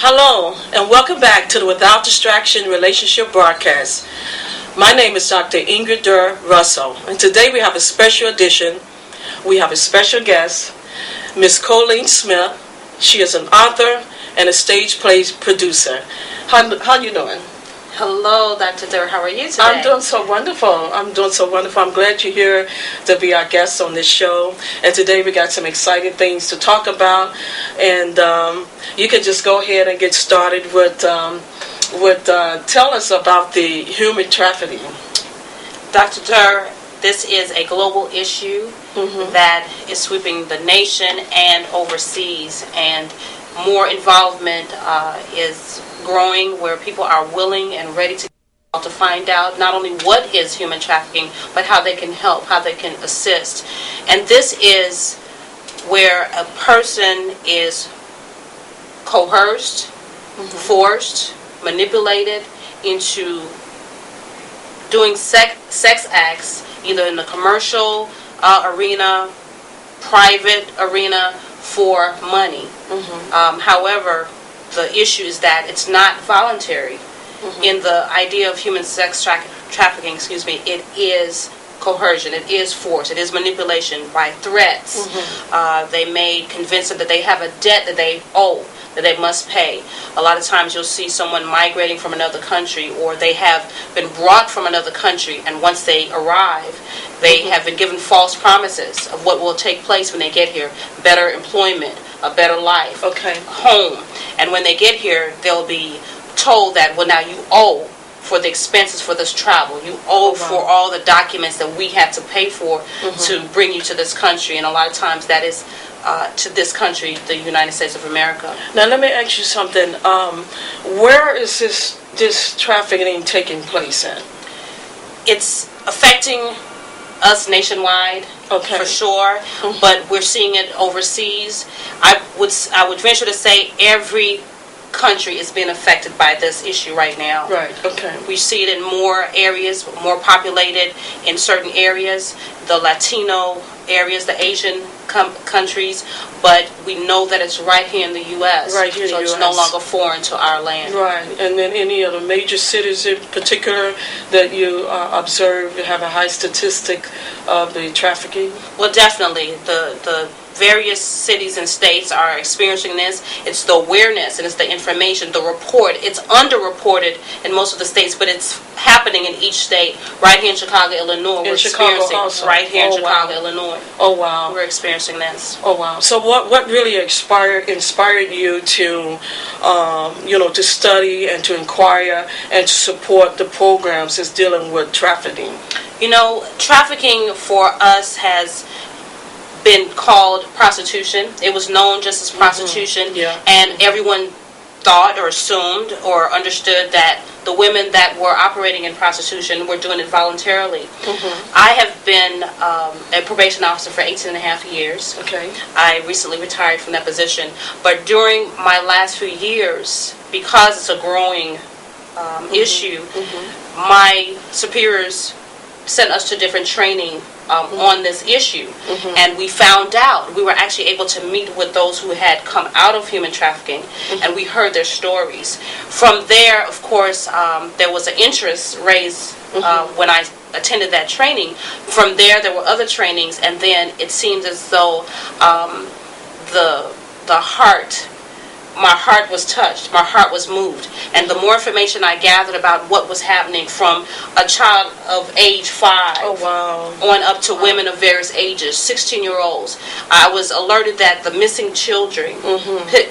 Hello, and welcome back to the Without Distraction Relationship Broadcast. My name is Dr. Ingrid Durr Russell, and today we have a special edition. We have a special guest, Miss Colleen Smith. She is an author and a stage play producer. How you doing? Hello, Dr. Durr. How are you today? I'm doing so wonderful. I'm glad you're here to be our guest on this show. And today we got some exciting things to talk about. And you can just go ahead and get started with tell us about the human trafficking. Dr. Durr, this is a global issue that is sweeping the nation and overseas. And more involvement is growing, where people are willing and ready to find out not only what is human trafficking, but how they can help, how they can assist. And this is where a person is coerced, forced, manipulated into doing sex acts, either in the commercial arena, private arena, for money. However, the issue is that it's not voluntary. In the idea of human sex trafficking, it is coercion, it is force, it is manipulation by threats. They may convince them that they have a debt that they owe, that they must pay. A lot of times you'll see someone migrating from another country, or they have been brought from another country, and once they arrive, they have been given false promises of what will take place when they get here. Better employment, a better life, home. And when they get here, they'll be told that, well, now you owe for the expenses for this travel. You owe for all the documents that we had to pay for to bring you to this country. And a lot of times that is to this country, the United States of America. Now, let me ask you something. Where is this trafficking taking place in? It's affecting us nationwide, for sure, but we're seeing it overseas. I would venture to say every country is being affected by this issue right now. We see it in more areas, more populated in certain areas, the Latino areas, the Asian countries, but we know that it's right here in the U.S. So it's no longer foreign to our land. And then any other major cities in particular that you observe have a high statistic of the trafficking? Well, definitely. The various cities and states are experiencing this. It's the awareness and it's the information, the report. It's underreported in most of the states, but it's happening in each state. Right here in Chicago, Illinois, we're experiencing right here in Chicago, Illinois. We're experiencing this. So what really inspired you to to study and to inquire and to support the programs that's dealing with trafficking? Trafficking for us has been called prostitution. It was known just as prostitution, and everyone thought or assumed or understood that the women that were operating in prostitution were doing it voluntarily. I have been a probation officer for 18 and a half years. I recently retired from that position, but during my last few years, because it's a growing issue, my superiors sent us to different training on this issue, and we found out, we were actually able to meet with those who had come out of human trafficking, and we heard their stories. From there, of course, there was an interest raised when I attended that training. From there were other trainings, and then it seemed as though my heart was touched, my heart was moved. And the more information I gathered about what was happening from a child of age 5 on up to women of various ages, 16-year-olds, I was alerted that the missing children,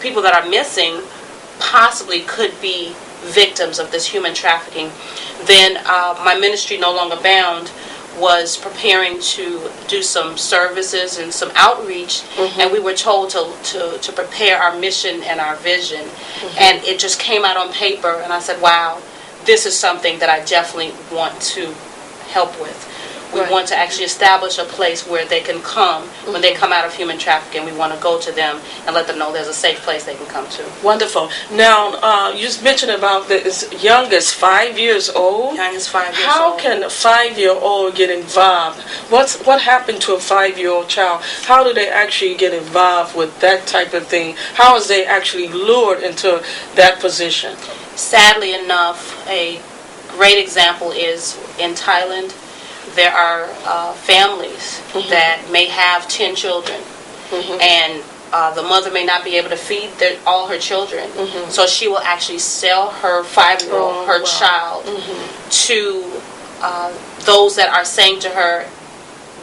people that are missing, possibly could be victims of this human trafficking. Then my ministry, No Longer Bound, was preparing to do some services and some outreach, and we were told to prepare our mission and our vision, and it just came out on paper, and I said, wow, this is something that I definitely want to help with. We want to actually establish a place where they can come when they come out of human trafficking. We want to go to them and let them know there's a safe place they can come to. Wonderful. Now, you mentioned about the as young as 5 years old. Young as 5 years How old. can a 5-year-old get involved? What happened to a 5-year-old child? How do they actually get involved with that type of thing? How is they actually lured into that position? Sadly enough, a great example is in Thailand. There are families that may have 10 children, and the mother may not be able to feed all her children, so she will actually sell her 5-year-old, child, to those that are saying to her,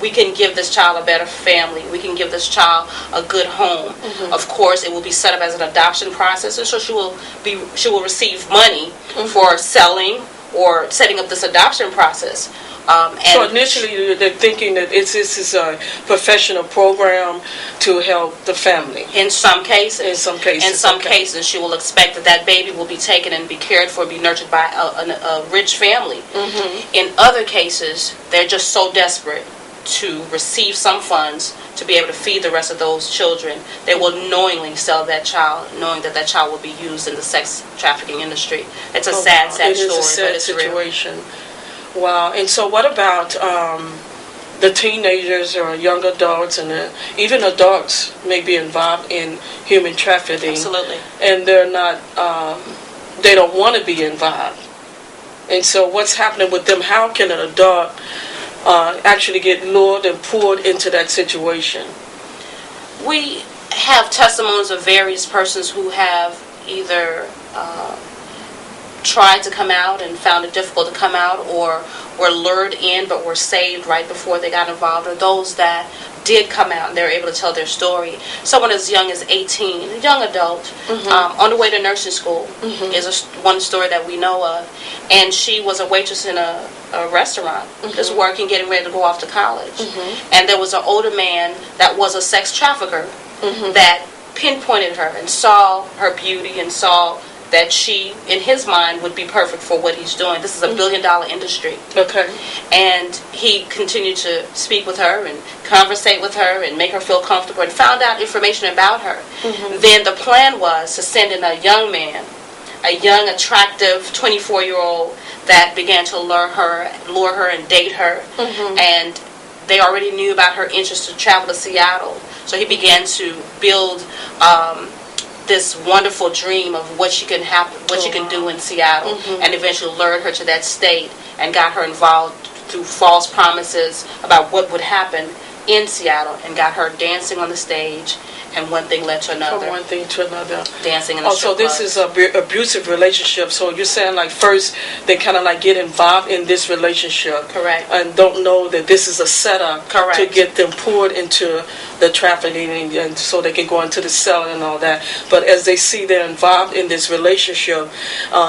we can give this child a better family. We can give this child a good home. Of course, it will be set up as an adoption process, and so she will receive money for selling or setting up this adoption process. So initially, they're thinking that this is a professional program to help the family. In some cases. In some cases. In some cases, she will expect that baby will be taken and be cared for, be nurtured by a rich family. In other cases, they're just so desperate to receive some funds to be able to feed the rest of those children. They will knowingly sell that child, knowing that child will be used in the sex trafficking industry. It's a sad story, it is a sad but it's situation. Real. Wow. And so what about the teenagers or young adults and even adults may be involved in human trafficking? Absolutely. And they're not, they don't want to be involved. And so what's happening with them? How can an adult actually get lured and pulled into that situation? We have testimonies of various persons who have either tried to come out and found it difficult to come out, or were lured in but were saved right before they got involved, or those that did come out and they were able to tell their story. Someone as young as 18, a young adult, on the way to nursing school is one story that we know of, and she was a waitress in a restaurant, just working, getting ready to go off to college, and there was an older man that was a sex trafficker that pinpointed her and saw her beauty and saw that she, in his mind, would be perfect for what he's doing. This is $1 billion industry. Okay. And he continued to speak with her and conversate with her and make her feel comfortable and found out information about her. Then the plan was to send in a young man, a young, attractive 24-year-old that began to lure her and date her. And they already knew about her interest to travel to Seattle. So he began to build this wonderful dream of what she can do in Seattle, and eventually lured her to that state and got her involved through false promises about what would happen in Seattle, and got her dancing on the stage, and one thing led to another. From one thing to another. Dancing in the strip so this clubs. is an abusive relationship. So you're saying like first they kind of like get involved in this relationship. Correct. And don't know that this is a setup. Correct. To get them poured into the trafficking, and so they can go into the cell and all that. But as they see they're involved in this relationship,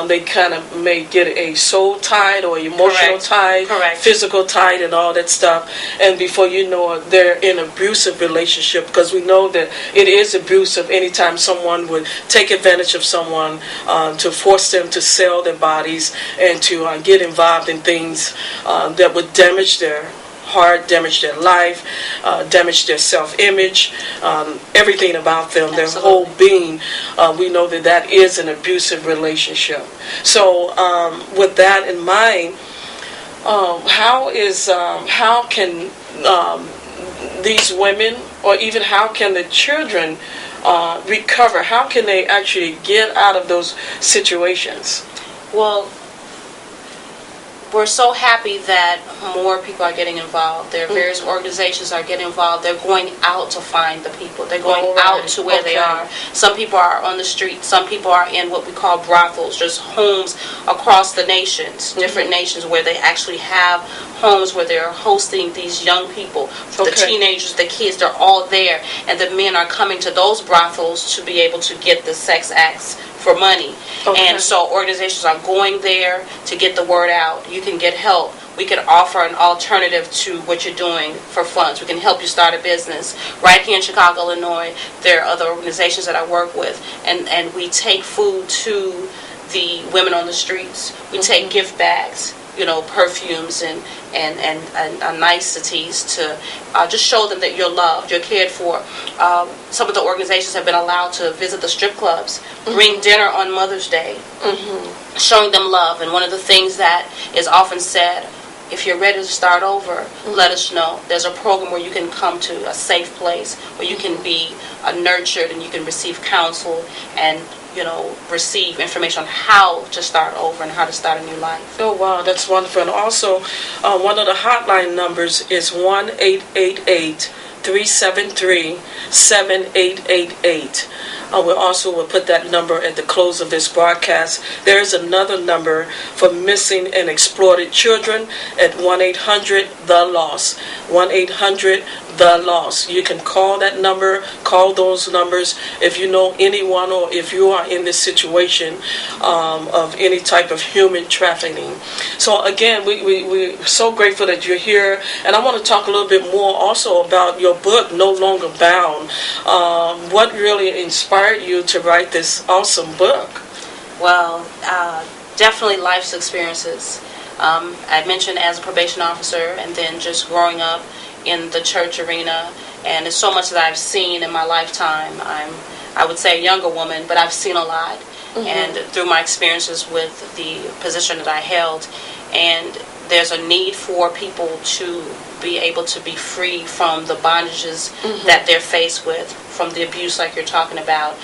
they kind of may get a soul tied or emotional tied, physical tied, and all that stuff. And before you know it, they're in an abusive relationship, because we know that it is abusive anytime someone would take advantage of someone to force them to sell their bodies and to get involved in things that would damage their heart, damage their life, damage their self-image, everything about them, their whole being. We know that that is an abusive relationship. So with that in mind, how can these women, or even how can the children recover? How can they actually get out of those situations? Well, we're so happy that more people are getting involved. There are various organizations are getting involved. They're going out to find the people. They're going out to where they are. Some people are on the street. Some people are in what we call brothels, just homes across the nations, different nations, where they actually have homes where they're hosting these young people. The teenagers, the kids, they're all there. And the men are coming to those brothels to be able to get the sex acts for money. And so organizations are going there to get the word out. You can get help. We can offer an alternative to what you're doing for funds. We can help you start a business. Right here in Chicago, Illinois, there are other organizations that I work with, and we take food to the women on the streets. We take gift bags. perfumes and niceties to just show them that you're loved, you're cared for. Some of the organizations have been allowed to visit the strip clubs, bring dinner on Mother's Day, showing them love. And one of the things that is often said, if you're ready to start over, let us know. There's a program where you can come to a safe place where you can be nurtured and you can receive counsel and receive information on how to start over and how to start a new life. Oh, wow, that's wonderful. And also, one of the hotline numbers is 1-888-373-7888. We also will put that number at the close of this broadcast. There is another number for missing and exploited children at 1-800-THE-LOST. 1-800-THE-LOST. You can call that number, call those numbers if you know anyone or if you are in this situation of any type of human trafficking. So again, we're so grateful that you're here. And I want to talk a little bit more also about your book, No Longer Bound. What really inspired you to write this awesome book? Well, definitely life's experiences. I mentioned as a probation officer and then just growing up in the church arena, and there's so much that I've seen in my lifetime. I would say a younger woman, but I've seen a lot. And through my experiences with the position that I held, and there's a need for people to be able to be free from the bondages that they're faced with, from the abuse like you're talking about,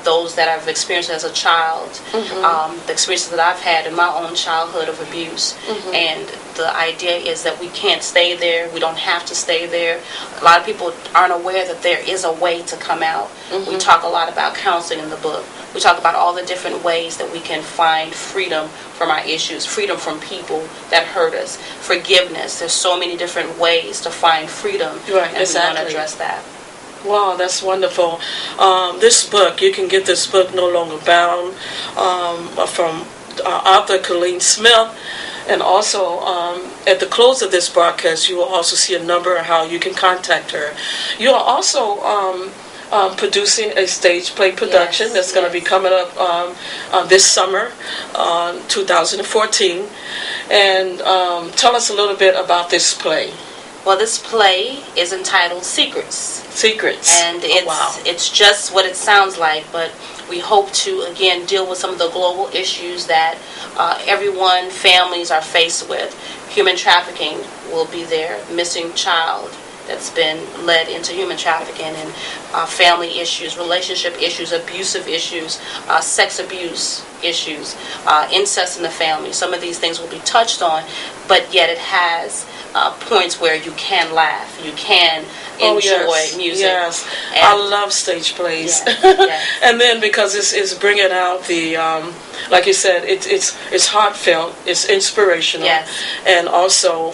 those that I've experienced as a child, the experiences that I've had in my own childhood of abuse. And the idea is that we can't stay there. We don't have to stay there. A lot of people aren't aware that there is a way to come out. We talk a lot about counseling in the book. We talk about all the different ways that we can find freedom from our issues, freedom from people that hurt us, forgiveness. There's so many different ways to find freedom, and we want to address that. Wow, that's wonderful. This book, you can get this book, No Longer Bound, from author Colleen Smith. And also, at the close of this broadcast, you will also see a number of how you can contact her. You are also producing a stage play production that's going to be coming up this summer, 2014. And tell us a little bit about this play. Well, this play is entitled Secrets. Secrets. And it's just what it sounds like, but we hope to, again, deal with some of the global issues that everyone, families are faced with. Human trafficking will be there, missing child that's been led into human trafficking, and family issues, relationship issues, abusive issues, sex abuse issues, incest in the family. Some of these things will be touched on, but yet it has points where you can laugh, you can enjoy music. Yes, I love stage plays. And then because it's bringing out the, like you said, it's heartfelt, it's inspirational, and also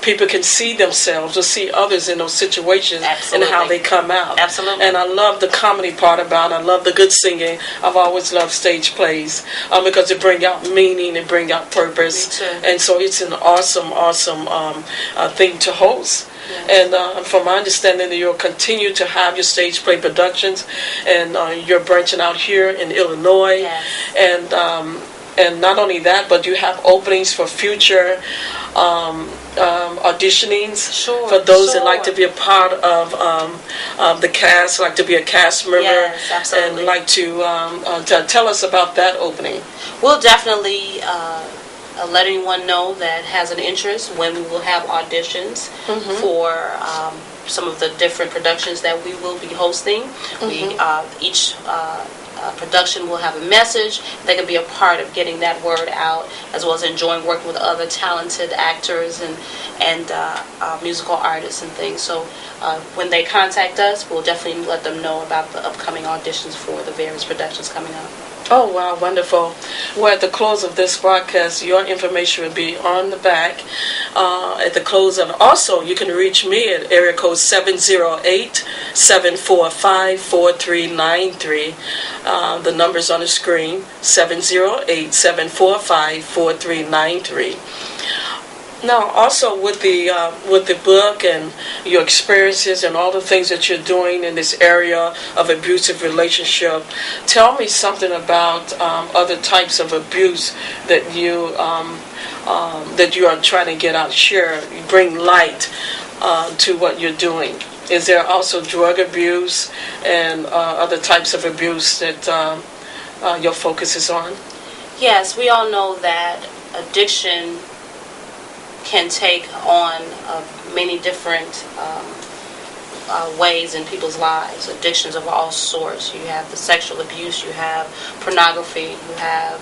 people can see themselves or see others in those situations and how they come out. Absolutely. And I love the comedy part about it. I love the good singing. I've always loved stage plays because it bring out meaning, it bring out purpose. Me too. And so it's an awesome thing to host. And from my understanding, you'll continue to have your stage play productions, and you're branching out here in Illinois. And not only that, but you have openings for future auditionings for those that like to be a part of the cast, like to be a cast member, and like to tell us about that opening. We'll definitely let anyone know that has an interest when we will have auditions for some of the different productions that we will be hosting. Each production will have a message. They can be a part of getting that word out, as well as enjoying working with other talented actors and musical artists and things. So when they contact us, we'll definitely let them know about the upcoming auditions for the various productions coming up. Oh, wow, wonderful. Well, at the close of this broadcast, your information will be on the back. At the close of it, also, you can reach me at area code 708-745-4393. The number's on the screen, 708-745-4393. Now, also with the book and your experiences and all the things that you're doing in this area of abusive relationship, tell me something about other types of abuse that you that you are trying to get out, share, bring light to what you're doing? Is there also drug abuse and other types of abuse that your focus is on? Yes, we all know that addiction can take on many different ways in people's lives. Addictions of all sorts. You have the sexual abuse, you have pornography, you have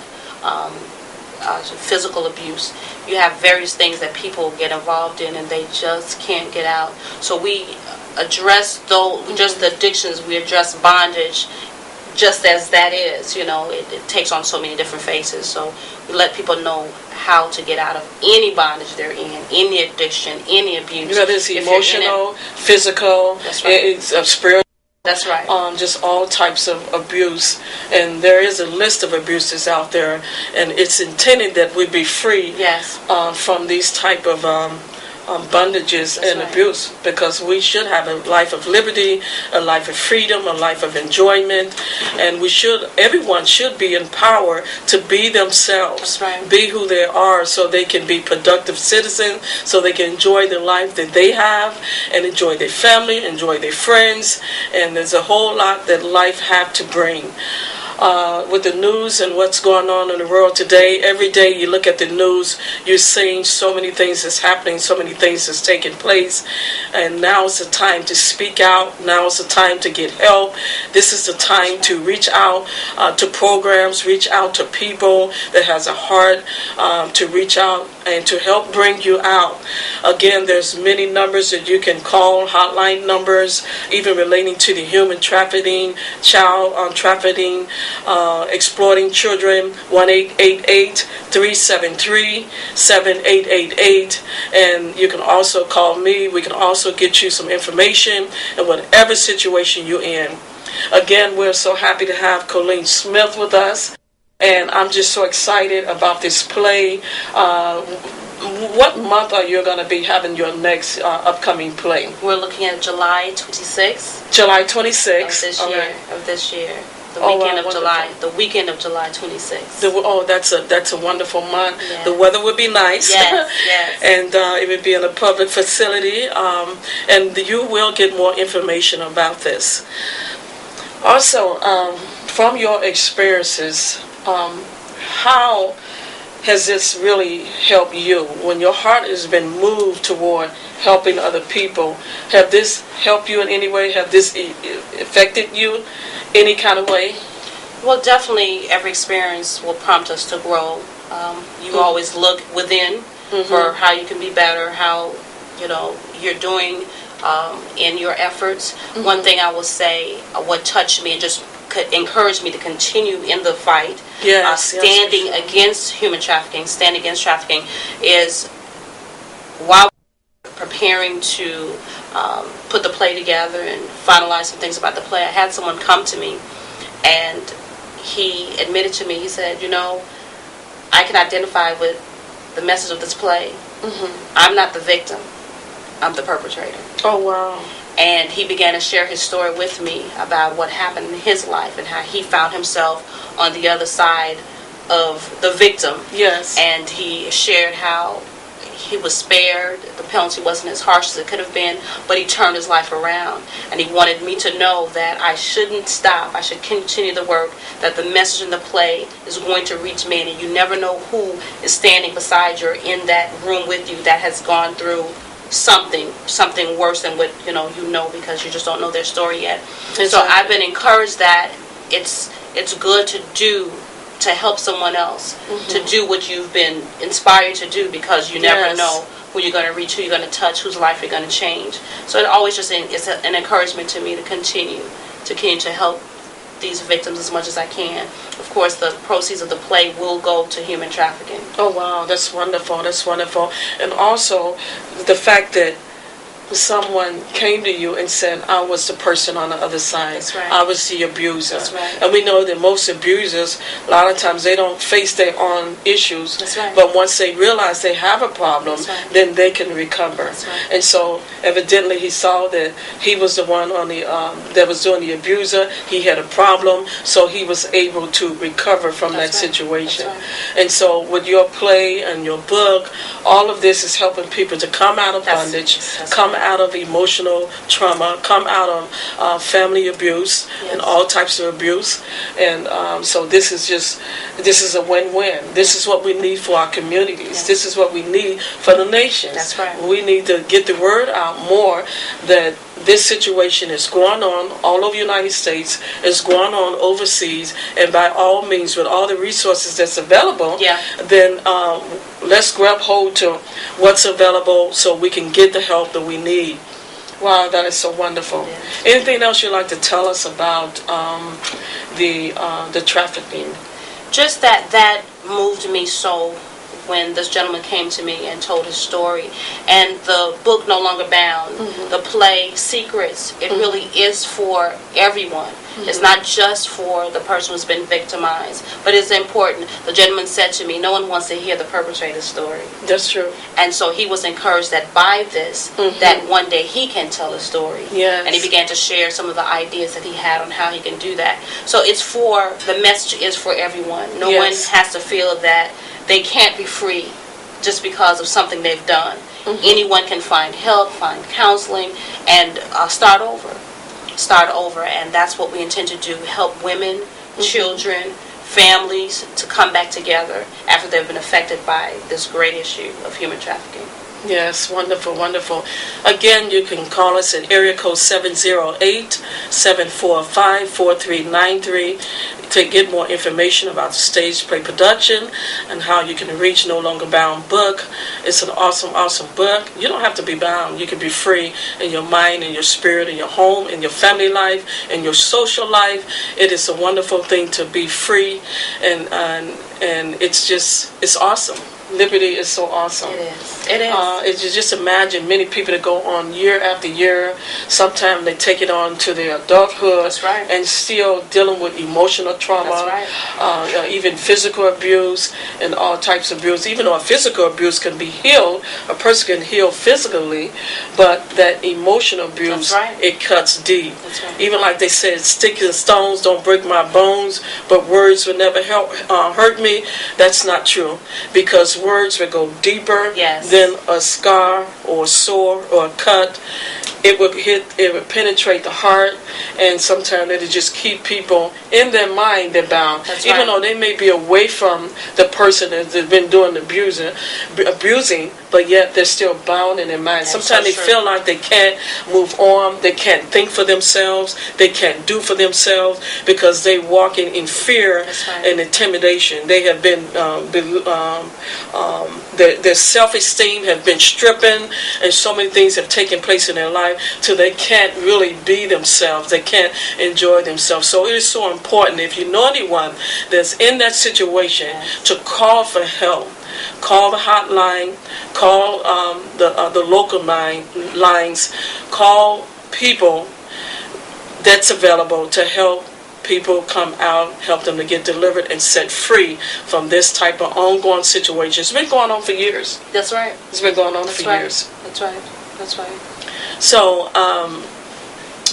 physical abuse. You have various things that people get involved in and they just can't get out. So we address just the addictions, we address bondage just as that is. It takes on so many different faces. So we let people know how to get out of any bondage they're in, any addiction, any abuse. Whether it's emotional, physical, that's right. It's spiritual. That's right. Just all types of abuse. And there is a list of abuses out there, and it's intended that we be free yes. From these type of bondages That's and right. abuse, because we should have a life of liberty, a life of freedom, a life of enjoyment, and everyone should be empowered to be themselves, That's right. be who they are, so they can be productive citizens, so they can enjoy the life that they have and enjoy their family, enjoy their friends, and there's a whole lot that life have to bring. With the news and what's going on in the world today, every day you look at the news, you're seeing so many things that's happening, so many things that's taking place, and now is the time to speak out. Now is the time to get help. This is the time to reach out to programs, reach out to people that has a heart to reach out and to help bring you out. Again, there's many numbers that you can call, hotline numbers, even relating to the human trafficking, child trafficking, exploiting children, 1-888-373-7888. And you can also call me. We can also get you some information in whatever situation you're in. Again, we're so happy to have Colleen Smith with us, and I'm just so excited about this play. What month are you going to be having your next upcoming play? We're looking at July 26th. July 26th Of this year. The weekend of July. The weekend of July 26th. That's a wonderful month. Yeah. The weather would be nice. Yes, yes. And it would be in a public facility. And you will get more information about this. Also, from your experiences, how has this really helped you? When your heart has been moved toward helping other people, have this helped you in any way? Have this affected you any kind of way? Well, definitely every experience will prompt us to grow. You always look within for how you can be better, how you're doing in your efforts. One thing I will say, what touched me and just encouraged me to continue in the fight, standing against human trafficking, standing against trafficking, is while preparing to put the play together and finalize some things about the play, I had someone come to me and he admitted to me, he said, I can identify with the message of this play. I'm not the victim, I'm the perpetrator. Oh, wow. And he began to share his story with me about what happened in his life and how he found himself on the other side of the victim. Yes. And he shared how he was spared. The penalty wasn't as harsh as it could have been, but he turned his life around. And he wanted me to know that I shouldn't stop. I should continue the work, that the message in the play is going to reach many. You never know who is standing beside you or in that room with you that has gone through something worse than what you know, because you just don't know their story yet. Exactly. So I've been encouraged that it's good to help someone else, to do what you've been inspired to do, because you never know who you're going to reach, who you're going to touch, whose life you're going to change. So it always just it's an encouragement to me to continue to help these victims as much as I can. Of course, the proceeds of the play will go to human trafficking. Oh, wow, that's wonderful, that's wonderful. And also, the fact that someone came to you and said, I was the person on the other side. That's right. I was the abuser. That's right. And we know that most abusers, a lot of times they don't face their own issues. That's right. But once they realize they have a problem, That's right. then they can recover. That's right. And so evidently he saw that he was the one on the that was doing the abuser. He had a problem, so he was able to recover from That's that right. situation. That's right. And so with your play and your book, all of this is helping people to come out of bondage, come out of emotional trauma, come out of family abuse and all types of abuse. And so this is a win-win. This is what we need for our communities. This is what we need for the nations. That's right. We need to get the word out more that this situation is going on all over the United States, is going on overseas, and by all means, with all the resources that's available, then let's grab hold to what's available so we can get the help that we need. Wow, that is so wonderful. Anything else you'd like to tell us about the trafficking? Just that moved me so when this gentleman came to me and told his story. And the book, No Longer Bound, the play, Secrets, it really is for everyone. It's not just for the person who's been victimized, but it's important. The gentleman said to me, no one wants to hear the perpetrator's story. That's true. And so he was encouraged that by this, that one day he can tell a story. Yes. And he began to share some of the ideas that he had on how he can do that. So it's for, the message is for everyone. No one has to feel that they can't be free just because of something they've done. Anyone can find help, find counseling, and start over. And that's what we intend to do, help women, children, families to come back together after they've been affected by this great issue of human trafficking. Yes, wonderful, wonderful. Again, you can call us at area code 708-745-4393 to get more information about the stage play production and how you can reach No Longer Bound book. It's an awesome, awesome book. You don't have to be bound. You can be free in your mind, in your spirit, in your home, in your family life, in your social life. It is a wonderful thing to be free, and it's awesome. Liberty is so awesome. It is. It is. It's just imagine many people that go on year after year. Sometimes they take it on to their adulthood. That's right. And still dealing with emotional trauma. That's right. Even physical abuse and all types of abuse. Even though a physical abuse can be healed, a person can heal physically, but that emotional abuse, it cuts deep. That's right. Even like they said, sticks and stones don't break my bones, but words will never hurt me. That's not true, because words will go deeper than a scar or a sore or a cut. It would penetrate the heart, and sometimes it'll just keep people in their mind, they're bound. Even though they may be away from the person that's been doing the abusing, but yet they're still bound in their mind. Sometimes they feel like they can't move on, they can't think for themselves, they can't do for themselves, because they walking in fear and intimidation. They have been, their self-esteem have been stripping, and so many things have taken place in their life till they can't really be themselves. They can't enjoy themselves. So it is so important, if you know anyone that's in that situation, to call for help. Call the hotline, call the local lines, call people that's available to help people come out, help them to get delivered and set free from this type of ongoing situation. It's been going on for years. That's right. It's been going on for years. That's right. That's right. So,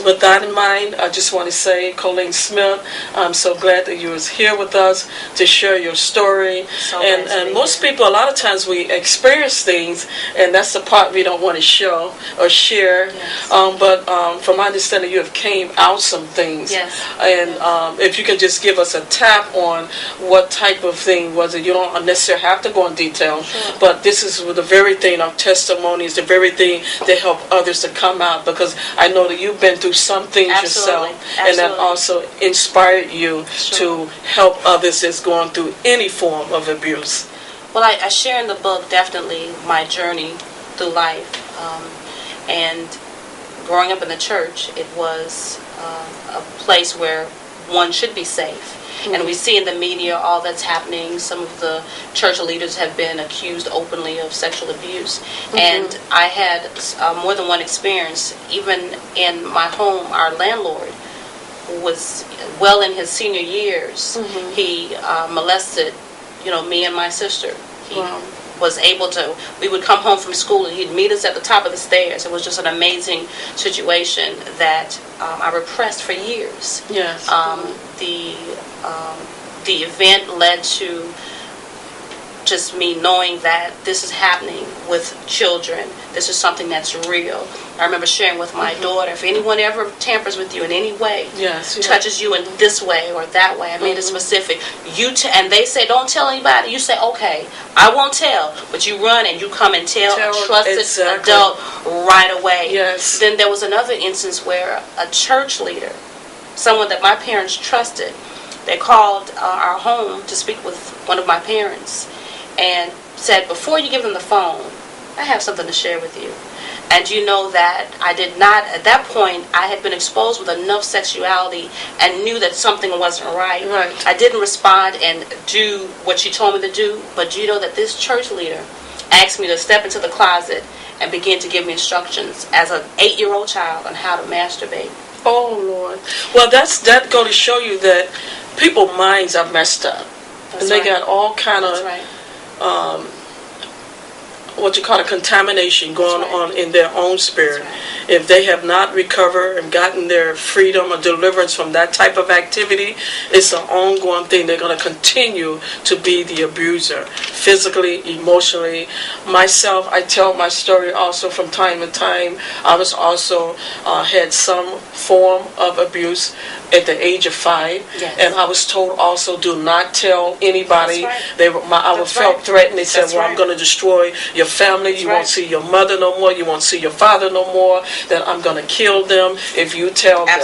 with that in mind, I just want to say, Colleen Smith, I'm so glad that you was here with us to share your story. And most people, a lot of times we experience things, and that's the part we don't want to show or share. But from my understanding, you have came out some things. And if you could just give us a tap on what type of thing was it. You don't necessarily have to go in detail, but this is the very thing of testimonies, the very thing that help others to come out, because I know that you've been through some things yourself, and that also inspired you to help others that's going through any form of abuse. Well, I share in the book definitely my journey through life, and growing up in the church, it was a place where one should be safe. And we see in the media all that's happening. Some of the church leaders have been accused openly of sexual abuse. And I had more than one experience. Even in my home, our landlord was well in his senior years. He molested, me and my sister. He was able to, we would come home from school and he'd meet us at the top of the stairs. It was just an amazing situation that I repressed for years. Yes. The event led to just me knowing that this is happening with children. This is something that's real. I remember sharing with my daughter, if anyone ever tampers with you in any way, touches you in this way or that way, I made it specific. And they say, don't tell anybody. You say, okay, I won't tell. But you run and you come and tell a trusted adult right away. Yes. Then there was another instance where a church leader, someone that my parents trusted, they called our home to speak with one of my parents and said, before you give them the phone, I have something to share with you. And you know that I did not, at that point, I had been exposed with enough sexuality and knew that something wasn't right. I didn't respond and do what she told me to do, but you know that this church leader asked me to step into the closet and begin to give me instructions as an 8-year-old child on how to masturbate. Oh, Lord. Well, that go to show you that people's minds are messed up. And they got all kind of what you call a contamination going on in their own spirit. If they have not recovered and gotten their freedom or deliverance from that type of activity, it's an ongoing thing. They're going to continue to be the abuser, physically, emotionally. Myself, I tell my story also from time to time. I was also had some form of abuse at the age of 5, and I was told also, do not tell anybody. I felt threatened. They said, well, I'm going to destroy your family. You won't see your mother no more. You won't see your father no more. That I'm going to kill them if you tell them.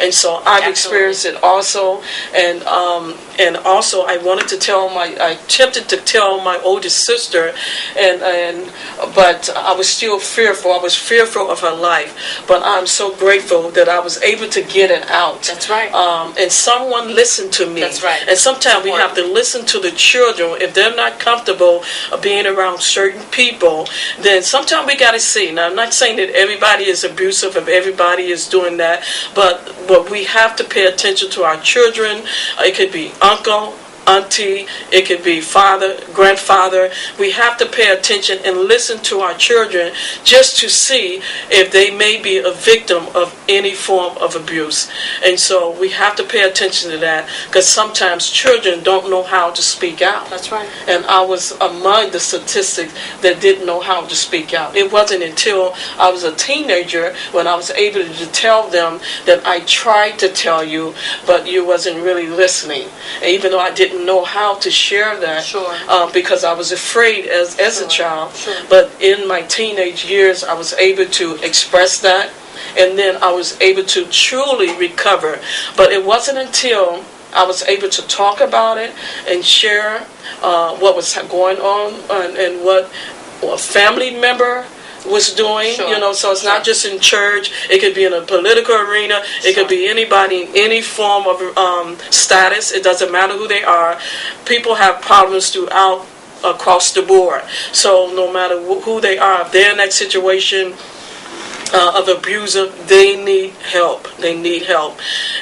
And so I've experienced it also. And also I wanted to I attempted to tell my oldest sister, but I was still fearful. I was fearful of her life. But I'm so grateful that I was able to get it out. That's right. And someone listened to me. That's right. And sometimes we have to listen to the children. If they're not comfortable being around certain people, then sometimes we got to see. Now, I'm not saying that everybody is abusive, if everybody is doing that, but we have to pay attention to our children. It could be uncle, auntie, it could be father, grandfather. We have to pay attention and listen to our children just to see if they may be a victim of any form of abuse. And so we have to pay attention to that, because sometimes children don't know how to speak out. That's right. And I was among the statistics that didn't know how to speak out. It wasn't until I was a teenager when I was able to tell them that I tried to tell you, but you wasn't really listening. And even though I didn't know how to share that, because I was afraid as a child. But in my teenage years, I was able to express that, and then I was able to truly recover. But it wasn't until I was able to talk about it and share what was going on and what a family member was doing, so it's not just in church. It could be in a political arena. It could be anybody in any form of status. It doesn't matter who they are. People have problems throughout, across the board. So no matter who they are, if they're in that situation of abuser, they need help.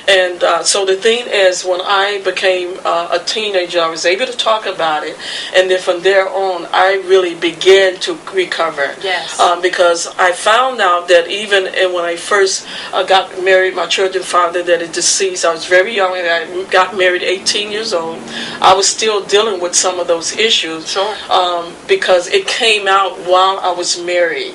And so the thing is, when I became a teenager, I was able to talk about it, and then from there on, I really began to recover. Yes. Because I found out that even when I first got married, my children's father that is deceased, I was very young, and I got married 18 years old. I was still dealing with some of those issues, because it came out while I was married.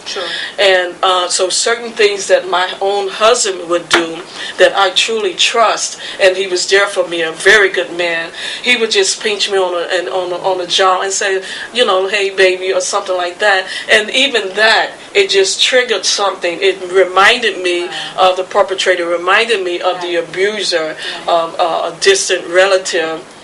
And so certain things that my own husband would do that I truly trust, and he was there for me, a very good man. He would just pinch me on the jaw and say, hey baby, or something like that. And even that, it just triggered something. It reminded me of the perpetrator, reminded me of the abuser, of a distant relative.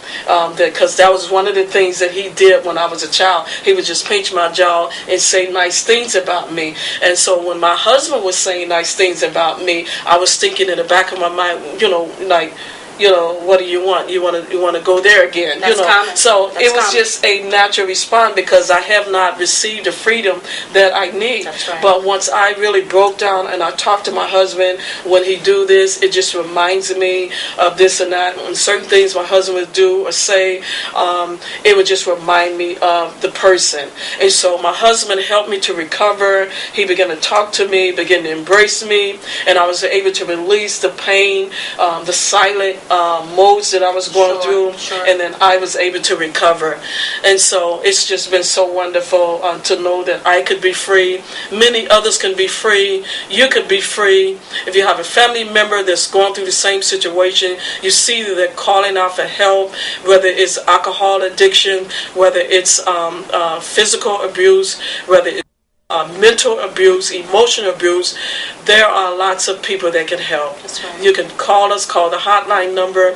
Because that was one of the things that he did when I was a child. He would just pinch my jaw and say nice things about me. And so when my husband was saying nice things about me, I was thinking in the back of my mind, like, what do you want? You want to go there again? That's common. So That's it was common. just a natural response because I have not received the freedom that I need. That's right. But once I really broke down and I talked to my husband, when he do this, it just reminds me of this and that, and certain things my husband would do or say, it would just remind me of the person. And so my husband helped me to recover. He began to talk to me, began to embrace me, and I was able to release the pain, the silent modes that I was going through, and then I was able to recover. And so it's just been so wonderful to know that I could be free. Many others can be free. You could be free. If you have a family member that's going through the same situation, you see that they're calling out for help, whether it's alcohol addiction, whether it's physical abuse, whether it's mental abuse, emotional abuse. There are lots of people that can help. That's right. You can call us, call the hotline number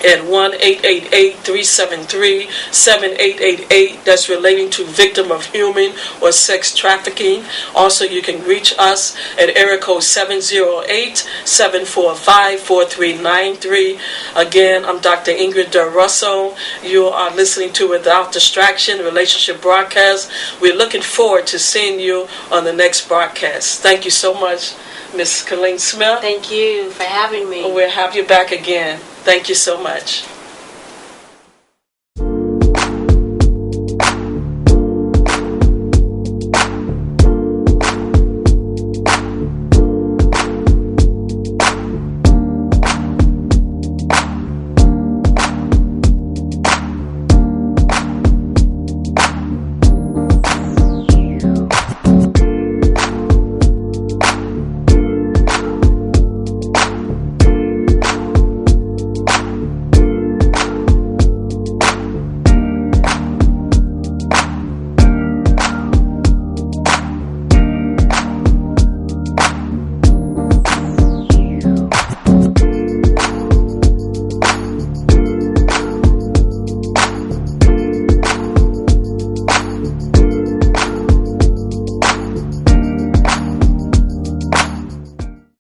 at 1-888-373-7888. That's relating to victim of human or sex trafficking. Also, you can reach us at area code 708-745-4393. Again, I'm Dr. Ingrid Durr Russell. You are listening to Without Distraction Relationship Broadcast. We're looking forward to seeing you on the next broadcast. Thank you so much, Miss Colleen Smith. Thank you for having me. We'll have you back again. Thank you so much.